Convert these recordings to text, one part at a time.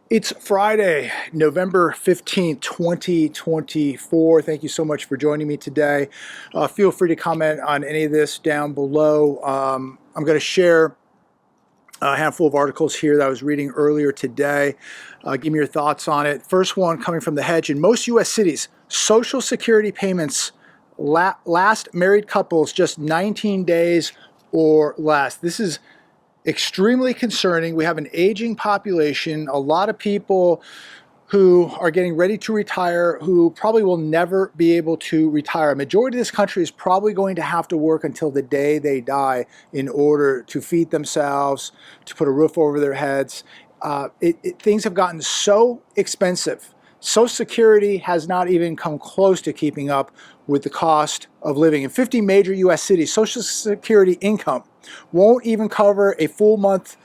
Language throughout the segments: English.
It's Friday, November 15th, 2024. Thank you so much for joining me today. Feel free to comment on any of this down below. I'm going to share a handful of articles here that I was reading earlier today. Give me your thoughts on it. First one coming from The Hedge. In most U.S. cities, Social Security payments last married couples just 19 days or less. This is extremely concerning. We have an aging population, a lot of people who are getting ready to retire who probably will never be able to retire. A majority of this country is probably going to have to work until the day they die in order to feed themselves, to put a roof over their heads. Things have gotten so expensive. Social Security has not even come close to keeping up with the cost of living. In 50 major U.S. cities, Social Security income won't even cover a full months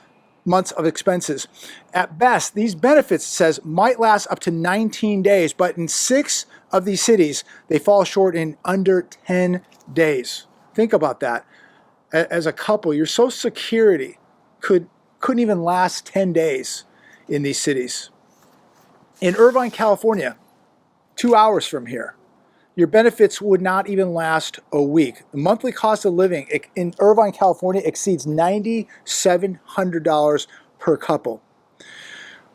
of expenses. At best, these benefits, it says, might last up to 19 days, but in 6 of these cities, they fall short in under 10 days. Think about that. As a couple, your Social Security couldn't even last 10 days in these cities. In Irvine, California, 2 hours from here, your benefits would not even last a week. The monthly cost of living in Irvine, California exceeds $9,700 per couple.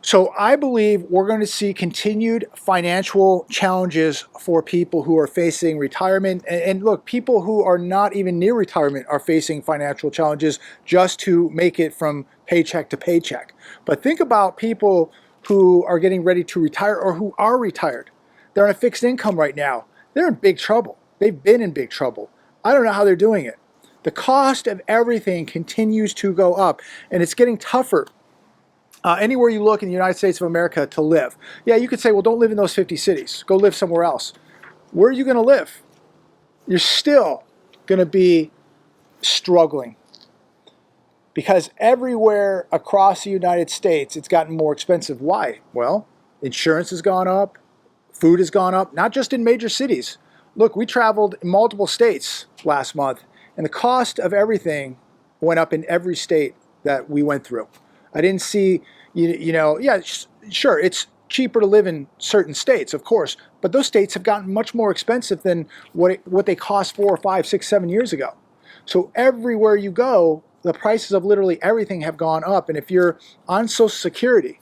So I believe we're going to see continued financial challenges for people who are facing retirement. And look, people who are not even near retirement are facing financial challenges just to make it from paycheck to paycheck. But think about people who are getting ready to retire or who are retired. They're on a fixed income right now. They're in big trouble. They've been in big trouble. I don't know how they're doing it. The cost of everything continues to go up, and it's getting tougher anywhere you look in the United States of America to live. Yeah, you could say, well, don't live in those 50 cities. Go live somewhere else. Where are you going to live? You're still going to be struggling, because everywhere across the United States, it's gotten more expensive. Why? Well, insurance has gone up. Food has gone up, not just in major cities. Look, we traveled in multiple states last month, and the cost of everything went up in every state that we went through. I didn't see, yeah, sure, it's cheaper to live in certain states, of course, but those states have gotten much more expensive than what they cost 4 or 5, 6, 7 years ago. So everywhere you go, the prices of literally everything have gone up, and if you're on Social Security,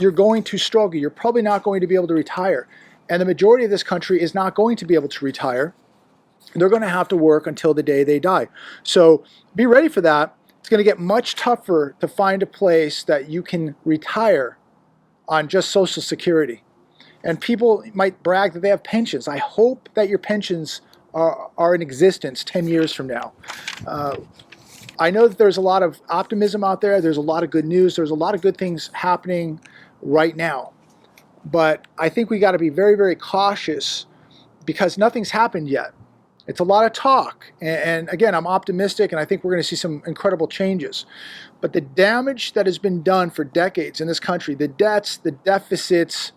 you're going to struggle. You're probably not going to be able to retire. And the majority of this country is not going to be able to retire. They're going to have to work until the day they die. So be ready for that. It's going to get much tougher to find a place that you can retire on just Social Security. And people might brag that they have pensions. I hope that your pensions are in existence 10 years from now. I know that there's a lot of optimism out there. There's a lot of good news. There's a lot of good things happening right now. But I think we got to be very, very cautious because nothing's happened yet. It's a lot of talk. And again, I'm optimistic, and I think we're going to see some incredible changes. But the damage that has been done for decades in this country, the debts, the deficits,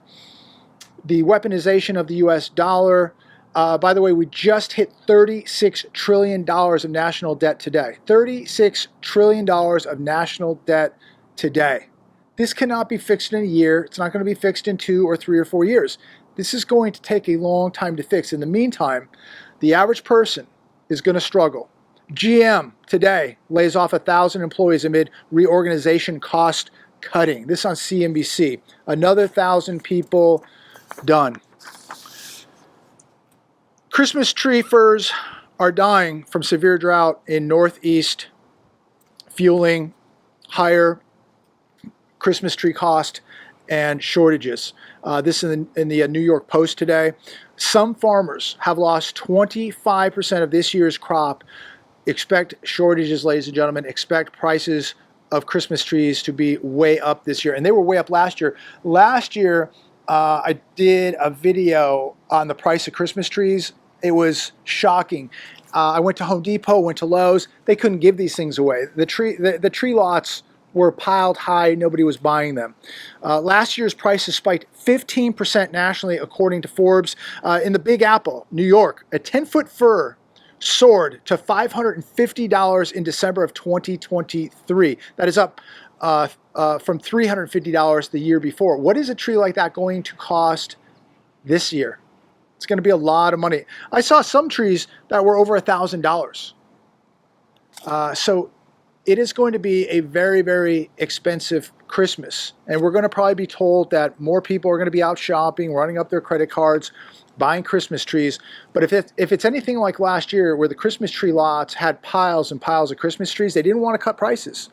the weaponization of the U.S. dollar. By the way, we just hit $36 trillion of national debt today. $36 trillion of national debt today. This cannot be fixed in a year. It's not going to be fixed in 2 or 3 or 4 years. This is going to take a long time to fix. In the meantime, the average person is going to struggle. GM today lays off 1,000 employees amid reorganization cost cutting. This on CNBC. Another 1,000 people done. Christmas tree firs are dying from severe drought in Northeast, fueling higher Christmas tree cost and shortages. This is in the New York Post today. Some farmers have lost 25% of this year's crop. Expect shortages, ladies and gentlemen. Expect prices of Christmas trees to be way up this year. And they were way up last year. Last year, I did a video on the price of Christmas trees. It was shocking. I went to Home Depot, went to Lowe's. They couldn't give these things away. The tree lots were piled high. Nobody was buying them. Last year's prices spiked 15% nationally, according to Forbes. In the Big Apple, New York, a 10-foot fir soared to $550 in December of 2023. That is up from $350 the year before. What is a tree like that going to cost this year? It's going to be a lot of money. I saw some trees that were over $1,000. So it is going to be a very, very expensive Christmas. And we're going to probably be told that more people are going to be out shopping, running up their credit cards, buying Christmas trees. But if it's anything like last year where the Christmas tree lots had piles and piles of Christmas trees, they didn't want to cut prices.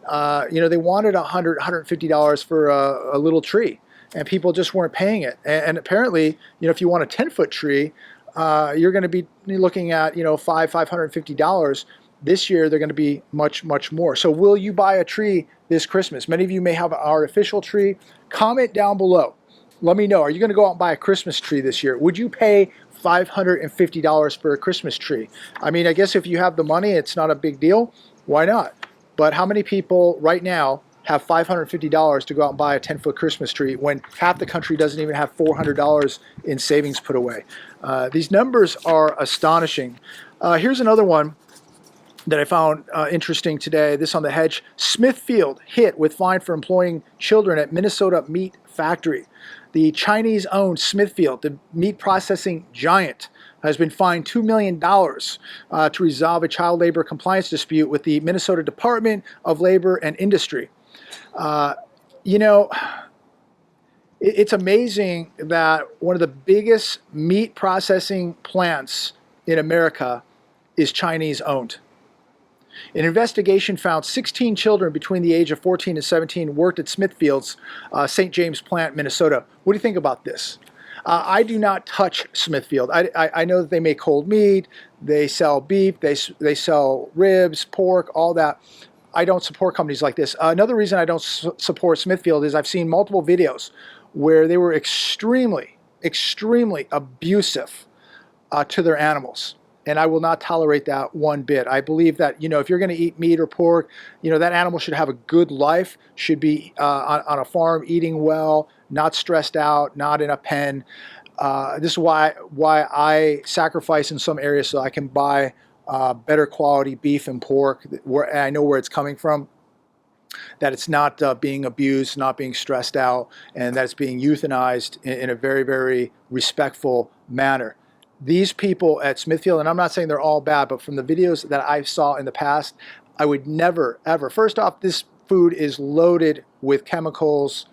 They wanted $100, $150 for a little tree, and people just weren't paying it. And apparently, if you want a 10-foot tree, you're going to be looking at, $550. This year, they're going to be much, much more. So will you buy a tree this Christmas? Many of you may have an artificial tree. Comment down below. Let me know. Are you going to go out and buy a Christmas tree this year? Would you pay $550 for a Christmas tree? I mean, I guess if you have the money, it's not a big deal. Why not? But how many people right now have $550 to go out and buy a 10-foot Christmas tree when half the country doesn't even have $400 in savings put away? These numbers are astonishing. Here's another one that I found interesting today. This on the Hedge. Smithfield hit with fine for employing children at Minnesota meat factory. The Chinese-owned Smithfield, the meat processing giant, has been fined $2 million to resolve a child labor compliance dispute with the Minnesota Department of Labor and Industry. It's amazing that one of the biggest meat processing plants in America is Chinese-owned. An investigation found 16 children between the age of 14 and 17 worked at Smithfield's St. James plant, Minnesota. What do you think about this? I do not touch Smithfield. I know that they make cold meat, they sell beef, they sell ribs, pork, all that. I don't support companies like this. Another reason I don't support Smithfield is I've seen multiple videos where they were extremely, extremely abusive to their animals. And I will not tolerate that one bit. I believe that, if you're going to eat meat or pork, that animal should have a good life, should be on a farm eating well, not stressed out, not in a pen. This is why I sacrifice in some areas so I can buy better quality beef and pork, where I know where it's coming from, that it's not being abused, not being stressed out, and that it's being euthanized in a very, very respectful manner. These people at Smithfield, and I'm not saying they're all bad, but from the videos that I saw in the past, I would never, ever. First off, this food is loaded with chemicals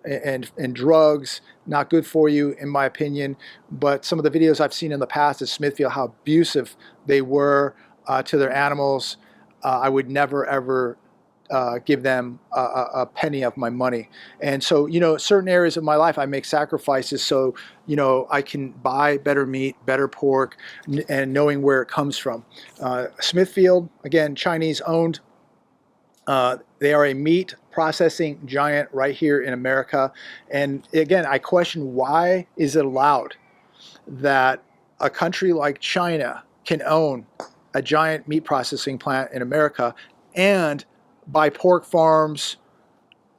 and drugs, not good for you, in my opinion. But some of the videos I've seen in the past at Smithfield, how abusive they were to their animals, I would never, ever give them a penny of my money. And so, certain areas of my life, I make sacrifices so, I can buy better meat, better pork, and knowing where it comes from. Smithfield, again, Chinese owned. They are a meat processing giant right here in America. And again, I question, why is it allowed that a country like China can own a giant meat processing plant in America and buy pork farms,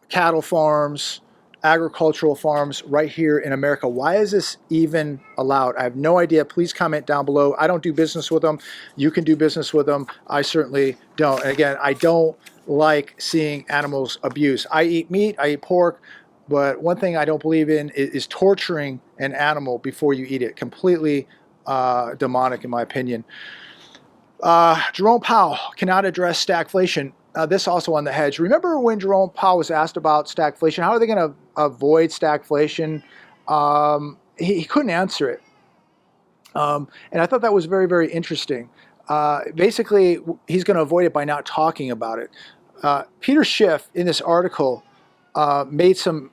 cattle farms, agricultural farms right here in America? Why is this even allowed? I have no idea. Please comment down below. I don't do business with them. You can do business with them. I certainly don't. And again, I don't like seeing animals abused. I eat meat, I eat pork, but one thing I don't believe in is torturing an animal before you eat it. Completely demonic, in my opinion. Jerome Powell cannot address stagflation. This also on the Hedge. Remember when Jerome Powell was asked about stagflation? How are they going to avoid stagflation? He couldn't answer it. And I thought that was very, very interesting. Basically, he's going to avoid it by not talking about it. Peter Schiff, in this article, made some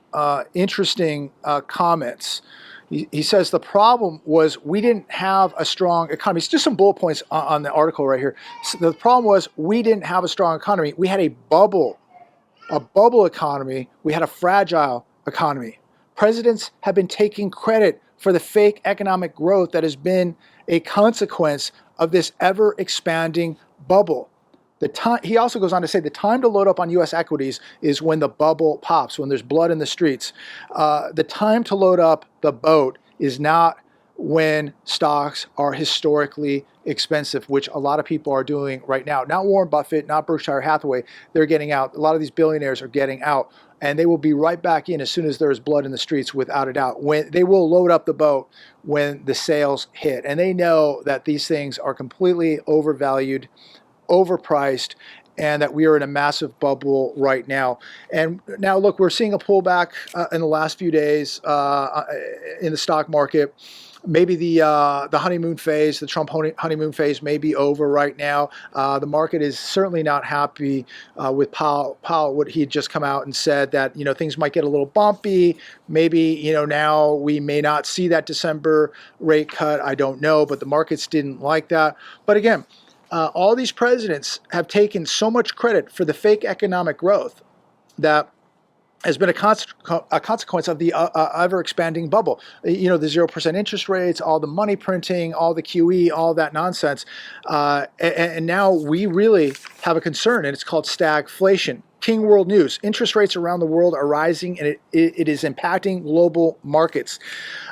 interesting comments. He says the problem was we didn't have a strong economy. It's just some bullet points on the article right here. So the problem was we didn't have a strong economy. We had a bubble economy. We had a fragile economy. Presidents have been taking credit for the fake economic growth that has been a consequence of this ever-expanding bubble. He also goes on to say the time to load up on U.S. equities is when the bubble pops, when there's blood in the streets. The time to load up the boat is not when stocks are historically expensive, which a lot of people are doing right now. Not Warren Buffett, not Berkshire Hathaway. They're getting out. A lot of these billionaires are getting out, and they will be right back in as soon as there's blood in the streets, without a doubt. When they will load up the boat when the sales hit, and they know that these things are completely overvalued, overpriced, and that we are in a massive bubble right now. And now, look, we're seeing a pullback in the last few days in the stock market. Maybe the honeymoon phase, the Trump honeymoon phase, may be over right now. The market is certainly not happy with Powell. What he had just come out and said that things might get a little bumpy. Maybe now we may not see that December rate cut. I don't know, but the markets didn't like that. But again, all these presidents have taken so much credit for the fake economic growth that has been a consequence of the ever-expanding bubble. The 0% interest rates, all the money printing, all the QE, all that nonsense. And now we really have a concern, and it's called stagflation. King World News: interest rates around the world are rising, and it is impacting global markets.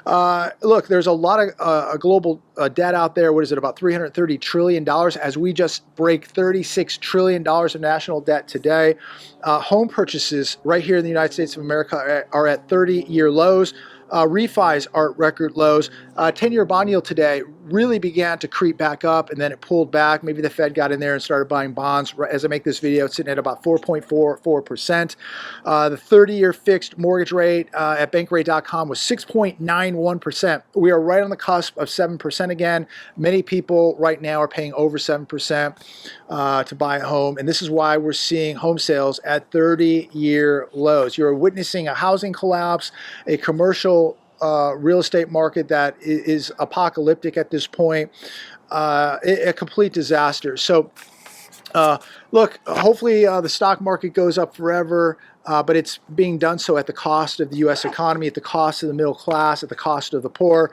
Look, there's a lot of global debt out there. What is it, about $330 trillion, as we just break $36 trillion of national debt today. Home purchases right here in the United States of America are at 30-year lows. Refis are at record lows. 10-year bond yield today really began to creep back up, and then it pulled back. Maybe the Fed got in there and started buying bonds. As I make this video, it's sitting at about 4.44%. The 30-year fixed mortgage rate at bankrate.com was 6.91%. We are right on the cusp of 7% again. Many people right now are paying over 7% to buy a home, and this is why we're seeing home sales at 30-year lows. You're witnessing a housing collapse, a commercial real estate market that is apocalyptic at this point, a complete disaster. So look, hopefully the stock market goes up forever, but it's being done so at the cost of the U.S. economy, at the cost of the middle class, at the cost of the poor.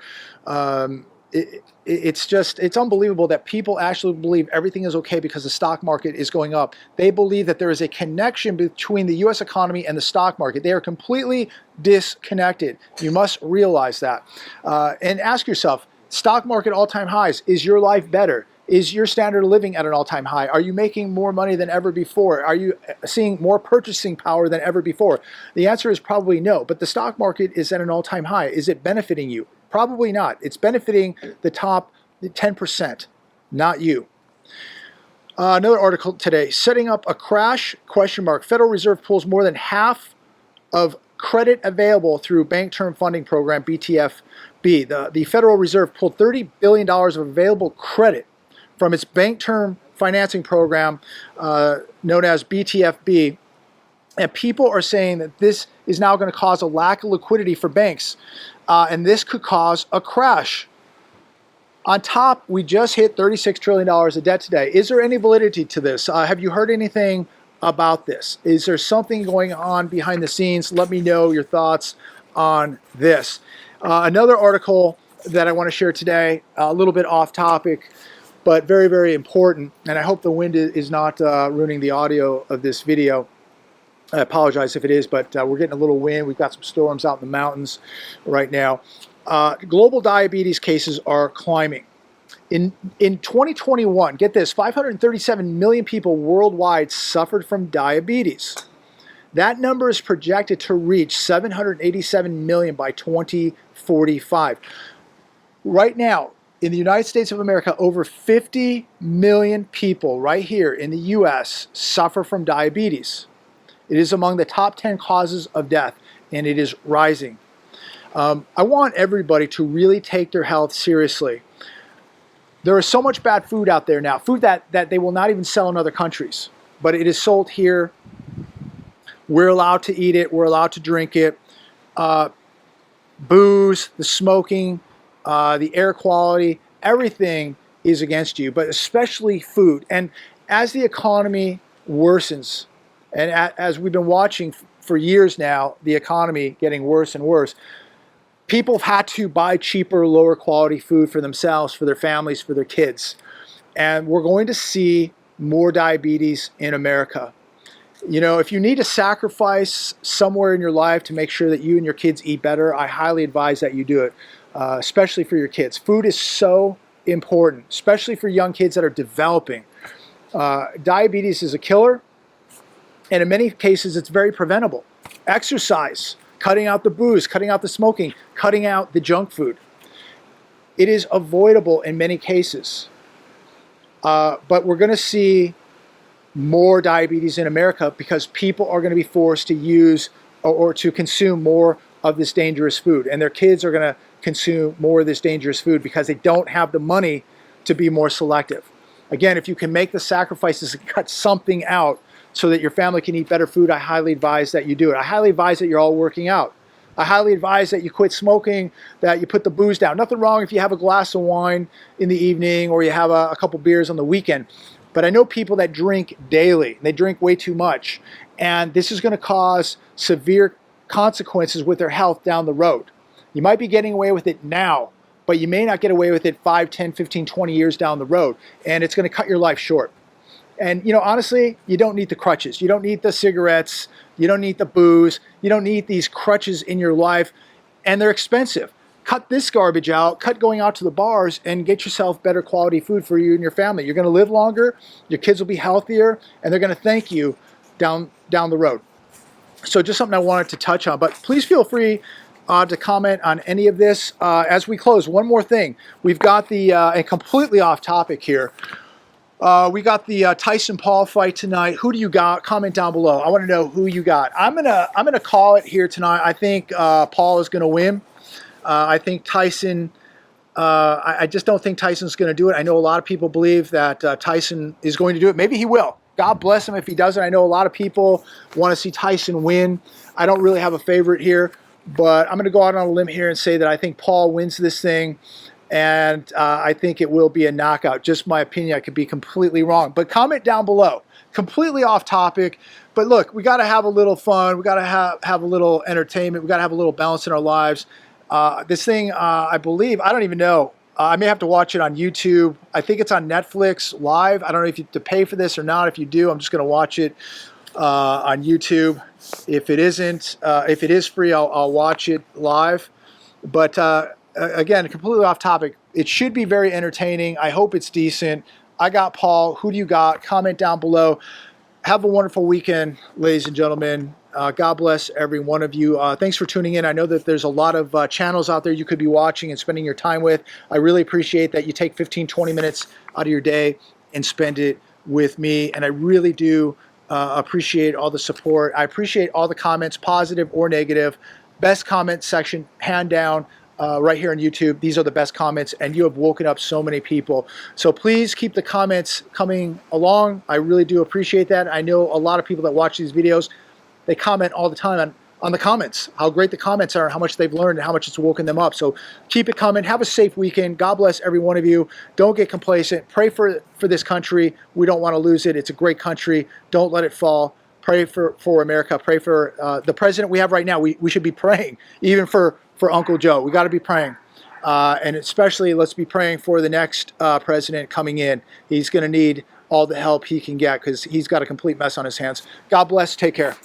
It's unbelievable that people actually believe everything is okay because the stock market is going up. They believe that there is a connection between the U.S. economy and the stock market. They are completely disconnected. You must realize that. And ask yourself, stock market all-time highs, is your life better? Is your standard of living at an all-time high? Are you making more money than ever before? Are you seeing more purchasing power than ever before? The answer is probably no, but the stock market is at an all-time high. Is it benefiting you? Probably not. It's benefiting the top 10%, not you. Another article today: setting up a crash? ? Federal Reserve pulls more than half of credit available through Bank Term Funding Program, BTFP. The Federal Reserve pulled $30 billion of available credit from its Bank Term Financing Program, known as BTFP. And people are saying that this is now going to cause a lack of liquidity for banks, and this could cause a crash. On top, we just hit $36 trillion of debt today. Is there any validity to this? Have you heard anything about this? Is there something going on behind the scenes? Let me know your thoughts on this. Another article that I want to share today, a little bit off topic, but very, very important, and I hope the wind is not ruining the audio of this video. I apologize if it is, but we're getting a little wind. We've got some storms out in the mountains right now. Global diabetes cases are climbing. In 2021, get this, 537 million people worldwide suffered from diabetes. That number is projected to reach 787 million by 2045. Right now, in the United States of America, over 50 million people right here in the U.S. suffer from diabetes. It is among the top 10 causes of death, and it is rising. I want everybody to really take their health seriously. There is so much bad food out there now, food that they will not even sell in other countries, but it is sold here. We're allowed to eat it. We're allowed to drink it. Booze, the smoking, the air quality, everything is against you, but especially food. And as the economy worsens, and as we've been watching for years now, the economy getting worse and worse, people have had to buy cheaper, lower quality food for themselves, for their families, for their kids. And we're going to see more diabetes in America. You know, if you need to sacrifice somewhere in your life to make sure that you and your kids eat better, I highly advise that you do it, especially for your kids. Food is so important, especially for young kids that are developing. Diabetes is a killer, and in many cases, it's very preventable. Exercise, cutting out the booze, cutting out the smoking, cutting out the junk food. It is avoidable in many cases. But we're going to see more diabetes in America because people are going to be forced to use or to consume more of this dangerous food. And their kids are going to consume more of this dangerous food because they don't have the money to be more selective. Again, if you can make the sacrifices and cut something out so that your family can eat better food, I highly advise that you do it. I highly advise that you're all working out. I highly advise that you quit smoking, that you put the booze down. Nothing wrong if you have a glass of wine in the evening or you have a couple beers on the weekend. But I know people that drink daily. They drink way too much. And this is going to cause severe consequences with their health down the road. You might be getting away with it now, but you may not get away with it 5, 10, 15, 20 years down the road. And it's going to cut your life short. And, honestly, you don't need the crutches. You don't need the cigarettes. You don't need the booze. You don't need these crutches in your life. And they're expensive. Cut this garbage out. Cut going out to the bars and get yourself better quality food for you and your family. You're going to live longer. Your kids will be healthier. And they're going to thank you down the road. So just something I wanted to touch on. But please feel free to comment on any of this. As we close, one more thing. We've got and completely off topic here. We got the Tyson Paul fight tonight. Who do you got? Comment down below. I want to know who you got. I'm gonna call it here tonight. I think Paul is gonna win. I think Tyson. I just don't think Tyson's gonna do it. I know a lot of people believe that Tyson is going to do it. Maybe he will. God bless him if he doesn't. I know a lot of people want to see Tyson win. I don't really have a favorite here, but I'm gonna go out on a limb here and say that I think Paul wins this thing. And I think it will be a knockout. Just my opinion. I could be completely wrong. But comment down below. Completely off topic. But look, we got to have a little fun. We got to have a little entertainment. We got to have a little balance in our lives. This thing, I believe, I don't even know. I may have to watch it on YouTube. I think it's on Netflix live. I don't know if you have to pay for this or not. If you do, I'm just going to watch it on YouTube. If it isn't, if it is free, I'll watch it live. But again, completely off topic. It should be very entertaining. I hope it's decent. I got Paul. Who do you got? Comment down below. Have a wonderful weekend, ladies and gentlemen. God bless every one of you. Thanks for tuning in. I know that there's a lot of channels out there you could be watching and spending your time with. I really appreciate that you take 15, 20 minutes out of your day and spend it with me. And I really do appreciate all the support. I appreciate all the comments, positive or negative. Best comment section, hand down. Right here on YouTube. These are the best comments, and you have woken up so many people. So please keep the comments coming along. I really do appreciate that. I know a lot of people that watch these videos, they comment all the time on the comments, how great the comments are, how much they've learned, and how much it's woken them up. So keep it coming. Have a safe weekend. God bless every one of you. Don't get complacent. Pray for this country. We don't want to lose it. It's a great country. Don't let it fall. Pray for America. Pray for the president we have right now. We should be praying, even for Uncle Joe. We got to be praying. And especially let's be praying for the next president coming in. He's going to need all the help he can get because he's got a complete mess on his hands. God bless. Take care.